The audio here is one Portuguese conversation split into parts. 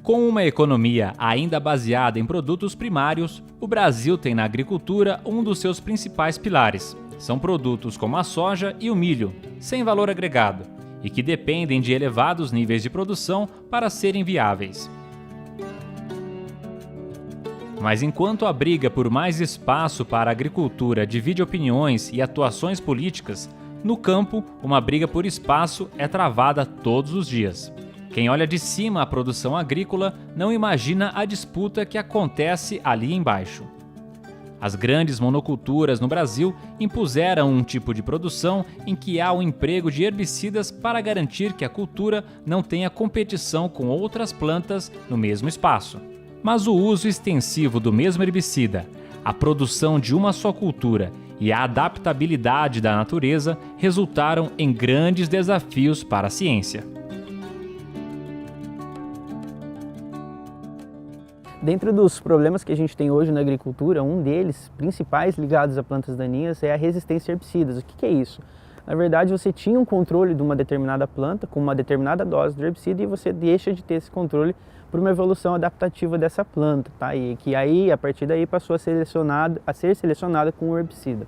Com uma economia ainda baseada em produtos primários, o Brasil tem na agricultura um dos seus principais pilares. São produtos como a soja e o milho, sem valor agregado, e que dependem de elevados níveis de produção para serem viáveis. Mas enquanto a briga por mais espaço para a agricultura divide opiniões e atuações políticas, no campo, uma briga por espaço é travada todos os dias. Quem olha de cima a produção agrícola não imagina a disputa que acontece ali embaixo. As grandes monoculturas no Brasil impuseram um tipo de produção em que há o emprego de herbicidas para garantir que a cultura não tenha competição com outras plantas no mesmo espaço. Mas o uso extensivo do mesmo herbicida, a produção de uma só cultura e a adaptabilidade da natureza resultaram em grandes desafios para a ciência. Dentro dos problemas que a gente tem hoje na agricultura, um deles, principais ligados a plantas daninhas, é a resistência a herbicidas. O que é isso? Na verdade, você tinha um controle de uma determinada planta com uma determinada dose de herbicida e você deixa de ter esse controle por uma evolução adaptativa dessa planta, tá? E que aí, a partir daí, passou a ser selecionada com o herbicida.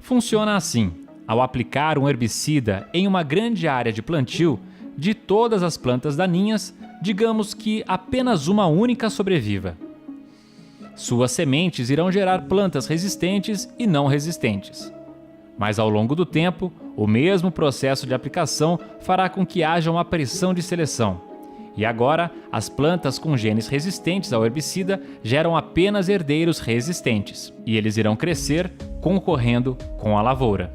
Funciona assim: ao aplicar um herbicida em uma grande área de plantio, de todas as plantas daninhas, digamos que apenas uma única sobreviva. Suas sementes irão gerar plantas resistentes e não resistentes. Mas ao longo do tempo, o mesmo processo de aplicação fará com que haja uma pressão de seleção. E agora, as plantas com genes resistentes ao herbicida geram apenas herdeiros resistentes, e eles irão crescer concorrendo com a lavoura.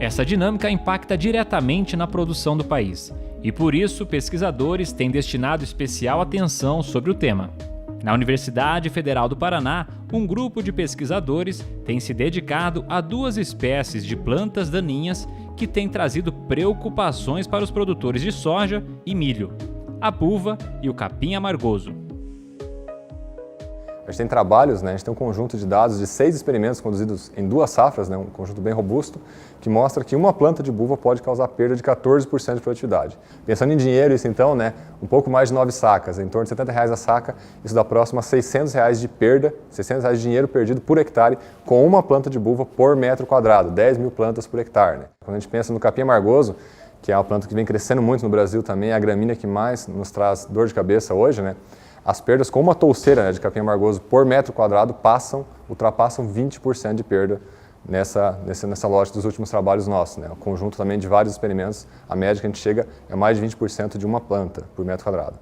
Essa dinâmica impacta diretamente na produção do país, e por isso pesquisadores têm destinado especial atenção sobre o tema. Na Universidade Federal do Paraná, um grupo de pesquisadores tem se dedicado a duas espécies de plantas daninhas que têm trazido preocupações para os produtores de soja e milho: a buva e o capim amargoso. A gente tem trabalhos, a gente tem um conjunto de dados de 6 experimentos conduzidos em 2 safras, um conjunto bem robusto, que mostra que uma planta de buva pode causar perda de 14% de produtividade. Pensando em dinheiro, isso então, um pouco mais de 9 sacas, em torno de R$70 a saca, isso dá próximo a R$600 de perda, R$600 de dinheiro perdido por hectare com uma planta de buva por metro quadrado, 10 mil plantas por hectare. Quando a gente pensa no capim amargoso, que é uma planta que vem crescendo muito no Brasil também, é a gramínea que mais nos traz dor de cabeça hoje, as perdas com uma touceira de capim amargoso por metro quadrado ultrapassam 20% de perda nessa lógica dos últimos trabalhos nossos. O conjunto também de vários experimentos, a média que a gente chega é mais de 20% de uma planta por metro quadrado.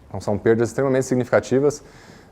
Então são perdas extremamente significativas,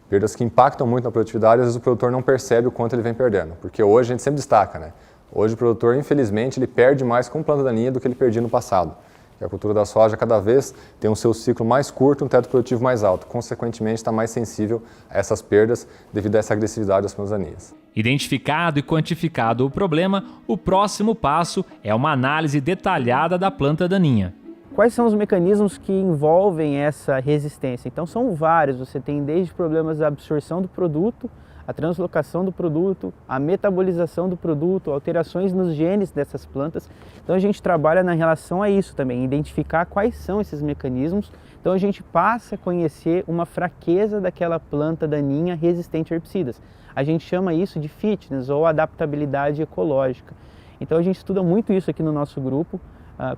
perdas que impactam muito na produtividade e às vezes o produtor não percebe o quanto ele vem perdendo, porque hoje a gente sempre destaca, hoje o produtor infelizmente ele perde mais com planta daninha do que ele perdia no passado. E a cultura da soja cada vez tem um seu ciclo mais curto, um teto produtivo mais alto. Consequentemente, está mais sensível a essas perdas devido a essa agressividade das plantas daninhas. Identificado e quantificado o problema, o próximo passo é uma análise detalhada da planta daninha. Quais são os mecanismos que envolvem essa resistência? Então são vários, você tem desde problemas da absorção do produto, a translocação do produto, a metabolização do produto, alterações nos genes dessas plantas. Então a gente trabalha na relação a isso também, identificar quais são esses mecanismos. Então a gente passa a conhecer uma fraqueza daquela planta daninha resistente a herbicidas. A gente chama isso de fitness ou adaptabilidade ecológica. Então a gente estuda muito isso aqui no nosso grupo.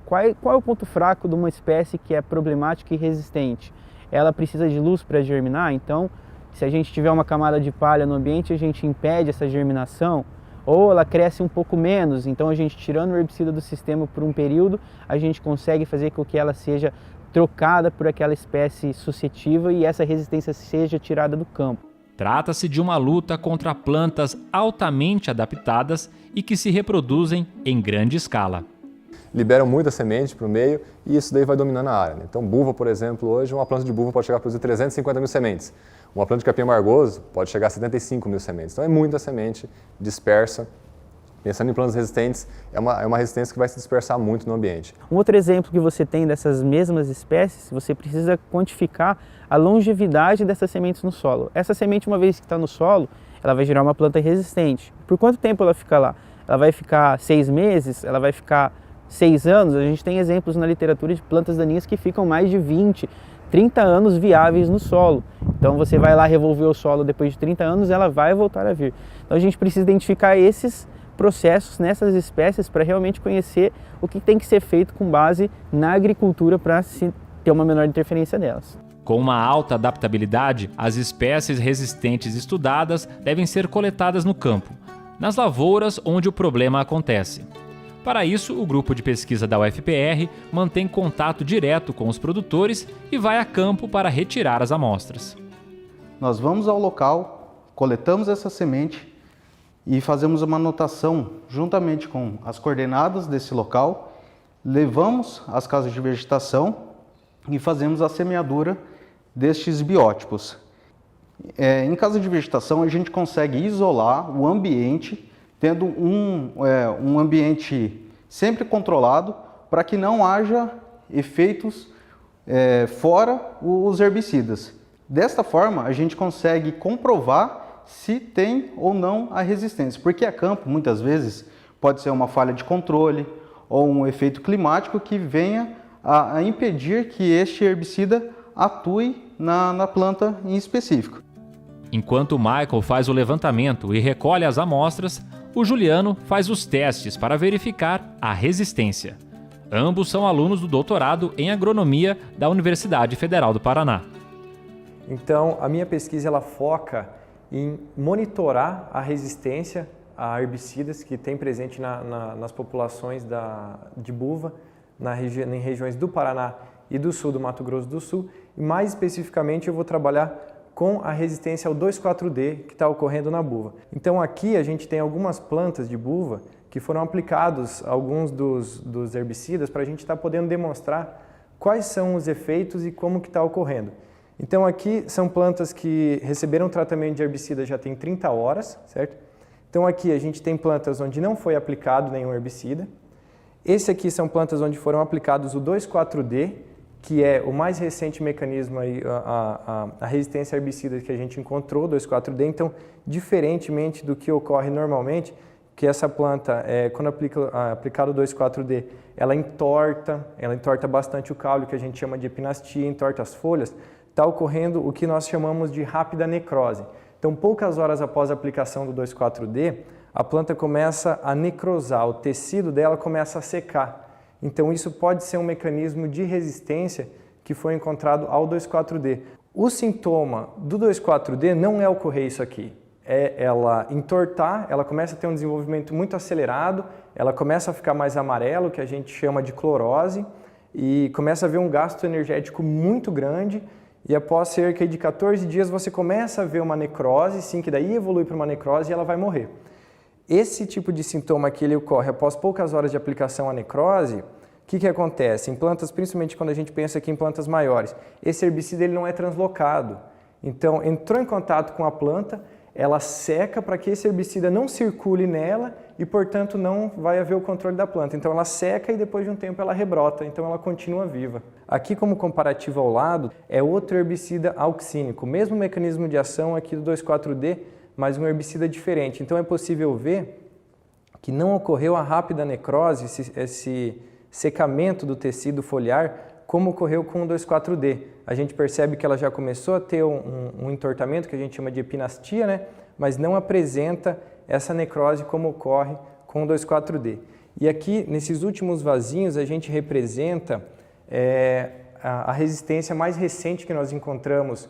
Qual é o ponto fraco de uma espécie que é problemática e resistente? Ela precisa de luz para germinar, então se a gente tiver uma camada de palha no ambiente, a gente impede essa germinação, ou ela cresce um pouco menos, então a gente tirando o herbicida do sistema por um período, a gente consegue fazer com que ela seja trocada por aquela espécie suscetível e essa resistência seja tirada do campo. Trata-se de uma luta contra plantas altamente adaptadas e que se reproduzem em grande escala. Liberam muita semente para o meio e isso daí vai dominando a área. Então, buva, por exemplo, hoje uma planta de buva pode chegar a produzir 350 mil sementes. Uma planta de capim amargoso pode chegar a 75 mil sementes. Então, é muita semente dispersa. Pensando em plantas resistentes, é uma resistência que vai se dispersar muito no ambiente. Um outro exemplo que você tem dessas mesmas espécies, você precisa quantificar a longevidade dessas sementes no solo. Essa semente, uma vez que está no solo, ela vai gerar uma planta resistente. Por quanto tempo ela fica lá? ela vai ficar 6 meses, ela vai ficar 6 anos. A gente tem exemplos na literatura de plantas daninhas que ficam mais de 20, 30 anos viáveis no solo. Então você vai lá revolver o solo depois de 30 anos, ela vai voltar a vir. Então a gente precisa identificar esses processos nessas espécies para realmente conhecer o que tem que ser feito com base na agricultura para ter uma menor interferência delas. Com uma alta adaptabilidade, as espécies resistentes estudadas devem ser coletadas no campo, nas lavouras onde o problema acontece. Para isso, o grupo de pesquisa da UFPR mantém contato direto com os produtores e vai a campo para retirar as amostras. Nós vamos ao local, coletamos essa semente e fazemos uma anotação juntamente com as coordenadas desse local, levamos às casas de vegetação e fazemos a semeadura destes biótipos. Em casa de vegetação a gente consegue isolar o ambiente, tendo um ambiente sempre controlado para que não haja efeitos fora os herbicidas. Desta forma a gente consegue comprovar se tem ou não a resistência, porque a campo muitas vezes pode ser uma falha de controle ou um efeito climático que venha a impedir que este herbicida atue na planta em específico. Enquanto o Michael faz o levantamento e recolhe as amostras, o Juliano faz os testes para verificar a resistência. Ambos são alunos do doutorado em agronomia da Universidade Federal do Paraná. Então, a minha pesquisa ela foca em monitorar a resistência a herbicidas que tem presente nas populações de buva em regiões do Paraná e do sul do Mato Grosso do Sul. E mais especificamente eu vou trabalhar com a resistência ao 2,4-D que está ocorrendo na buva. Então aqui a gente tem algumas plantas de buva que foram aplicados alguns dos herbicidas para a gente estar podendo demonstrar quais são os efeitos e como que está ocorrendo. Então aqui são plantas que receberam tratamento de herbicida já tem 30 horas, certo? Então aqui a gente tem plantas onde não foi aplicado nenhum herbicida. Esse aqui são plantas onde foram aplicados o 2,4-D, que é o mais recente mecanismo, aí, a resistência a herbicidas que a gente encontrou, 2,4-D. Então, diferentemente do que ocorre normalmente, que essa planta, quando aplicado o 2,4-D, ela entorta bastante o caule, que a gente chama de epinastia, entorta as folhas, está ocorrendo o que nós chamamos de rápida necrose. Então, poucas horas após a aplicação do 2,4-D, a planta começa a necrosar, o tecido dela começa a secar. Então isso pode ser um mecanismo de resistência que foi encontrado ao 2,4-D. O sintoma do 2,4-D não é ocorrer isso aqui, é ela entortar, ela começa a ter um desenvolvimento muito acelerado, ela começa a ficar mais amarelo, que a gente chama de clorose, e começa a haver um gasto energético muito grande, e após cerca de 14 dias você começa a ver uma necrose, sim, que daí evolui para uma necrose e ela vai morrer. Esse tipo de sintoma aqui ele ocorre após poucas horas de aplicação à necrose. O que acontece? Em plantas, principalmente quando a gente pensa aqui em plantas maiores, esse herbicida ele não é translocado. Então, entrou em contato com a planta, ela seca para que esse herbicida não circule nela e, portanto, não vai haver o controle da planta. Então, ela seca e depois de um tempo ela rebrota, então ela continua viva. Aqui, como comparativo ao lado, é outro herbicida auxínico, mesmo mecanismo de ação aqui do 2,4-D, mas um herbicida diferente. Então é possível ver que não ocorreu a rápida necrose, esse secamento do tecido foliar, como ocorreu com o 2,4-D. A gente percebe que ela já começou a ter um entortamento que a gente chama de epinastia, né? Mas não apresenta essa necrose como ocorre com o 2,4-D. E aqui, nesses últimos vasinhos, a gente representa a resistência mais recente que nós encontramos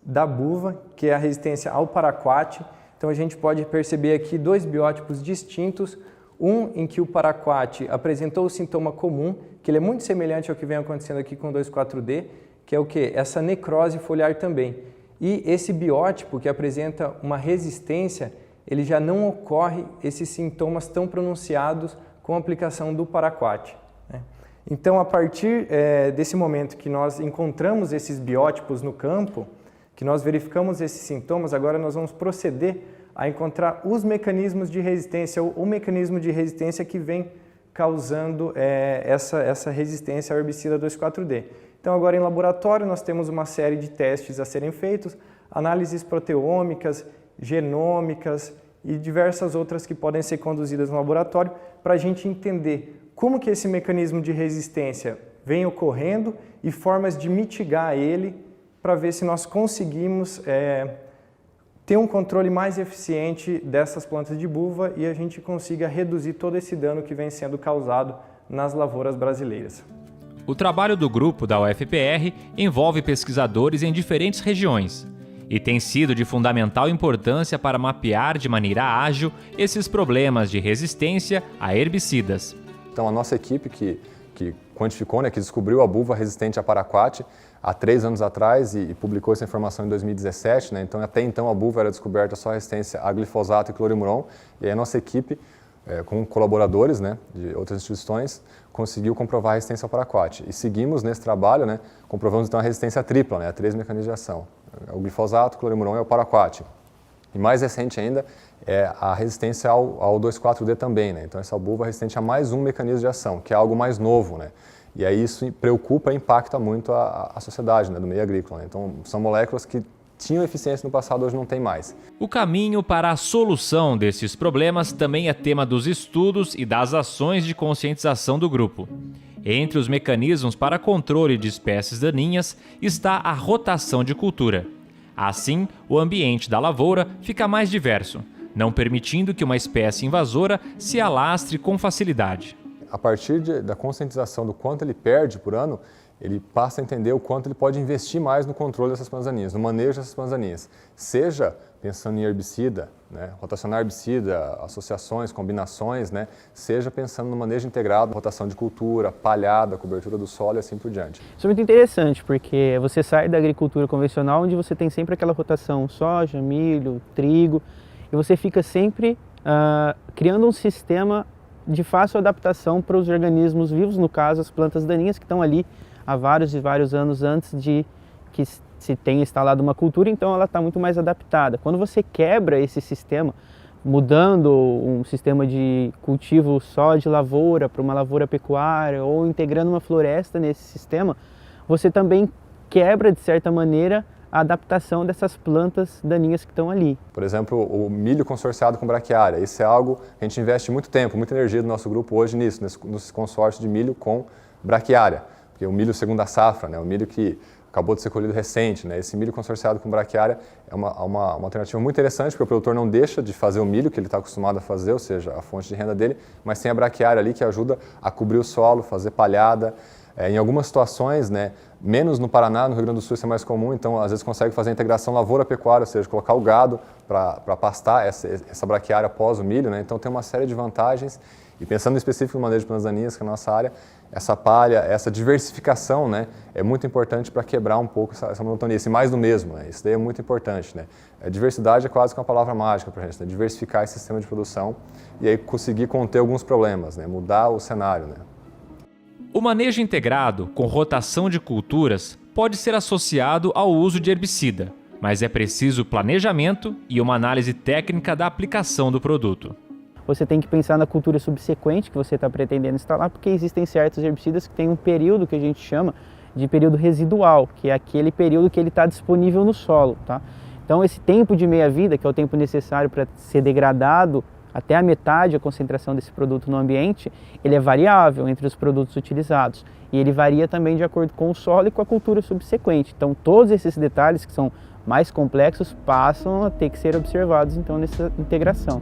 da buva, que é a resistência ao paraquat. Então a gente pode perceber aqui dois biótipos distintos, um em que o paraquat apresentou o sintoma comum, que ele é muito semelhante ao que vem acontecendo aqui com o 2,4-D, que é o que? Essa necrose foliar também. E esse biótipo que apresenta uma resistência, ele já não ocorre esses sintomas tão pronunciados com a aplicação do paraquat, né? Então a partir desse momento que nós encontramos esses biótipos no campo, que nós verificamos esses sintomas, agora nós vamos proceder a encontrar os mecanismos de resistência, ou o mecanismo de resistência que vem causando essa resistência ao herbicida 2,4-D. Então agora em laboratório nós temos uma série de testes a serem feitos, análises proteômicas, genômicas e diversas outras que podem ser conduzidas no laboratório para a gente entender como que esse mecanismo de resistência vem ocorrendo e formas de mitigar ele para ver se nós conseguimos ter um controle mais eficiente dessas plantas de buva e a gente consiga reduzir todo esse dano que vem sendo causado nas lavouras brasileiras. O trabalho do grupo da UFPR envolve pesquisadores em diferentes regiões e tem sido de fundamental importância para mapear de maneira ágil esses problemas de resistência a herbicidas. Então, a nossa equipe que quantificou, que descobriu a buva resistente a paraquat há 3 anos atrás e publicou essa informação em 2017. Então, até então, a buva era descoberta só resistência a glifosato e clorimuron. E aí a nossa equipe, com colaboradores de outras instituições, conseguiu comprovar a resistência ao paraquat. E seguimos nesse trabalho, comprovamos então a resistência tripla, a 3 mecanismos de ação. O glifosato, o clorimuron e o paraquat. E mais recente ainda é a resistência ao 2,4-D também. Então, essa buva é resistente a mais um mecanismo de ação, que é algo mais novo. E aí isso preocupa e impacta muito a sociedade do meio agrícola. Então, são moléculas que tinham eficiência no passado, hoje não tem mais. O caminho para a solução desses problemas também é tema dos estudos e das ações de conscientização do grupo. Entre os mecanismos para controle de espécies daninhas está a rotação de cultura. Assim, o ambiente da lavoura fica mais diverso, não permitindo que uma espécie invasora se alastre com facilidade. A partir da conscientização do quanto ele perde por ano, ele passa a entender o quanto ele pode investir mais no controle dessas plantas daninhas, no manejo dessas plantas daninhas. Seja pensando em herbicida, rotacionar herbicida, associações, combinações, seja pensando no manejo integrado, rotação de cultura, palhada, cobertura do solo e assim por diante. Isso é muito interessante, porque você sai da agricultura convencional, onde você tem sempre aquela rotação soja, milho, trigo, e você fica sempre criando um sistema de fácil adaptação para os organismos vivos, no caso as plantas daninhas que estão ali há vários e vários anos antes de que se tenha instalado uma cultura, então ela está muito mais adaptada. Quando você quebra esse sistema, mudando um sistema de cultivo só de lavoura para uma lavoura pecuária ou integrando uma floresta nesse sistema, você também quebra, de certa maneira, a adaptação dessas plantas daninhas que estão ali. Por exemplo, o milho consorciado com braquiária. Isso é algo que a gente investe muito tempo, muita energia do nosso grupo hoje nisso, nesse consórcio de milho com braquiária. Porque o milho segunda safra, o milho que acabou de ser colhido recente, esse milho consorciado com braquiária é uma alternativa muito interessante, porque o produtor não deixa de fazer o milho que ele está acostumado a fazer, ou seja, a fonte de renda dele, mas tem a braquiária ali que ajuda a cobrir o solo, fazer palhada. Em algumas situações, menos no Paraná, no Rio Grande do Sul isso é mais comum, então às vezes consegue fazer a integração lavoura-pecuária, ou seja, colocar o gado para pastar essa braquiária após o milho, então tem uma série de vantagens. E pensando em específico no manejo de plantas daninhas, que é a nossa área, essa palha, essa diversificação é muito importante para quebrar um pouco essa monotonia, esse mais do mesmo. Isso daí é muito importante. A diversidade é quase que uma palavra mágica para a gente, diversificar esse sistema de produção e aí conseguir conter alguns problemas, mudar o cenário. O manejo integrado, com rotação de culturas, pode ser associado ao uso de herbicida, mas é preciso planejamento e uma análise técnica da aplicação do produto. Você tem que pensar na cultura subsequente que você está pretendendo instalar, porque existem certos herbicidas que têm um período que a gente chama de período residual, que é aquele período que ele está disponível no solo. Então esse tempo de meia-vida, que é o tempo necessário para ser degradado até a metade a concentração desse produto no ambiente, ele é variável entre os produtos utilizados e ele varia também de acordo com o solo e com a cultura subsequente. Então todos esses detalhes que são mais complexos passam a ter que ser observados então nessa integração.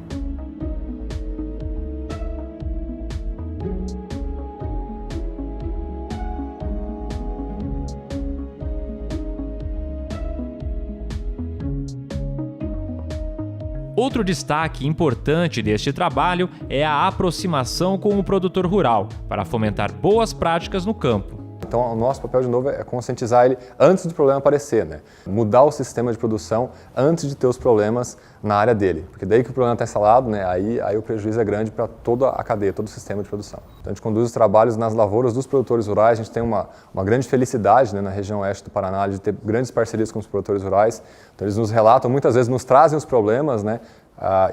Outro destaque importante deste trabalho é a aproximação com o produtor rural, para fomentar boas práticas no campo. Então, o nosso papel, de novo, é conscientizar ele antes do problema aparecer, Mudar o sistema de produção antes de ter os problemas na área dele. Porque daí que o problema está instalado, aí o prejuízo é grande para toda a cadeia, todo o sistema de produção. Então, a gente conduz os trabalhos nas lavouras dos produtores rurais, a gente tem uma grande felicidade na região oeste do Paraná de ter grandes parcerias com os produtores rurais. Então, eles nos relatam, muitas vezes nos trazem os problemas,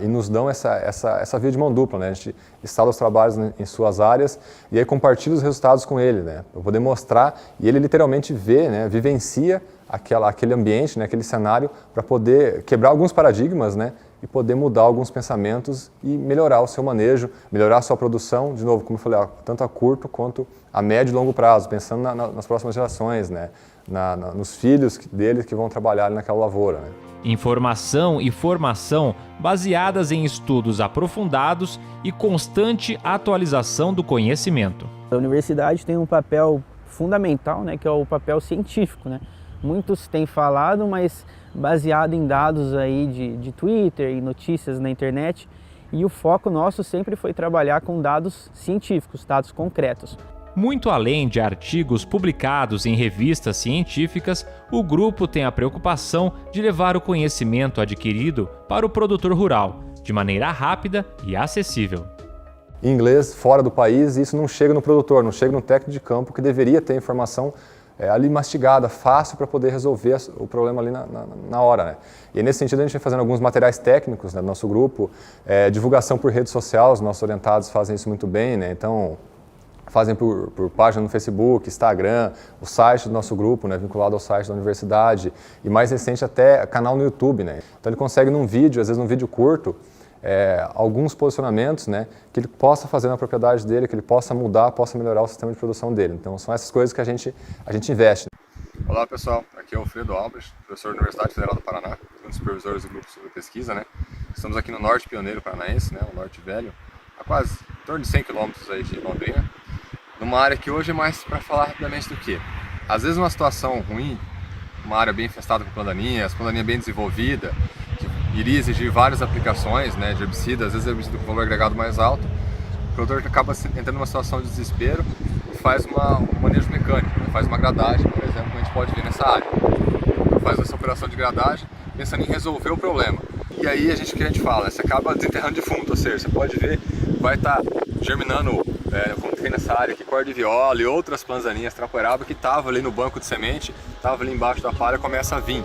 e nos dão essa via de mão dupla, A gente instala os trabalhos em suas áreas e aí compartilha os resultados com ele, para poder mostrar, e ele literalmente vê, vivencia aquele ambiente, aquele cenário, para poder quebrar alguns paradigmas, e poder mudar alguns pensamentos e melhorar o seu manejo, melhorar a sua produção, de novo, como eu falei, tanto a curto quanto a médio e longo prazo, pensando nas próximas gerações, né? Nos filhos deles que vão trabalhar ali naquela lavoura. Né? Informação e formação baseadas em estudos aprofundados e constante atualização do conhecimento. A universidade tem um papel fundamental, né, que é o papel científico, né? Muitos têm falado, mas baseado em dados aí de Twitter e notícias na internet, e o foco nosso sempre foi trabalhar com dados científicos, dados concretos. Muito além de artigos publicados em revistas científicas, o grupo tem a preocupação de levar o conhecimento adquirido para o produtor rural, de maneira rápida e acessível. Em inglês, fora do país, isso não chega no produtor, não chega no técnico de campo que deveria ter informação ali mastigada, fácil para poder resolver o problema ali na hora. Né? E nesse sentido a gente vem fazendo alguns materiais técnicos, né, do nosso grupo, divulgação por rede social, os nossos orientados fazem isso muito bem, né? Então fazem por página no Facebook, Instagram, o site do nosso grupo, né, vinculado ao site da universidade, e mais recente até canal no YouTube. Né? Então ele consegue num vídeo, às vezes num vídeo curto, alguns posicionamentos, né, que ele possa fazer na propriedade dele, que ele possa mudar, possa melhorar o sistema de produção dele. Então são essas coisas que a gente investe. Olá pessoal, aqui é o Alfredo Alves, professor da Universidade Federal do Paraná, um dos supervisores do grupo sobre pesquisa. Né? Estamos aqui no Norte Pioneiro Paranaense, né, o Norte Velho, a quase em torno de 100 quilômetros aí de Londrina, numa área que hoje é mais para falar rapidamente do que. Às vezes uma situação ruim, uma área bem infestada com plandaninha, plandaninha bem desenvolvida, que iria exigir várias aplicações, né, de herbicida, às vezes herbicida com valor agregado mais alto, o produtor acaba entrando numa situação de desespero e faz um manejo mecânico, né, faz uma gradagem, por exemplo, que a gente pode ver nessa área. Então, faz essa operação de gradagem pensando em resolver o problema. E aí o que a gente fala, você acaba desenterrando defunto, ou seja, você pode ver, vai estar germinando, como tem nessa área aqui, corda de viola e outras plantaninhas trapoeraba que estavam ali no banco de semente, estavam ali embaixo da palha, começa a vir.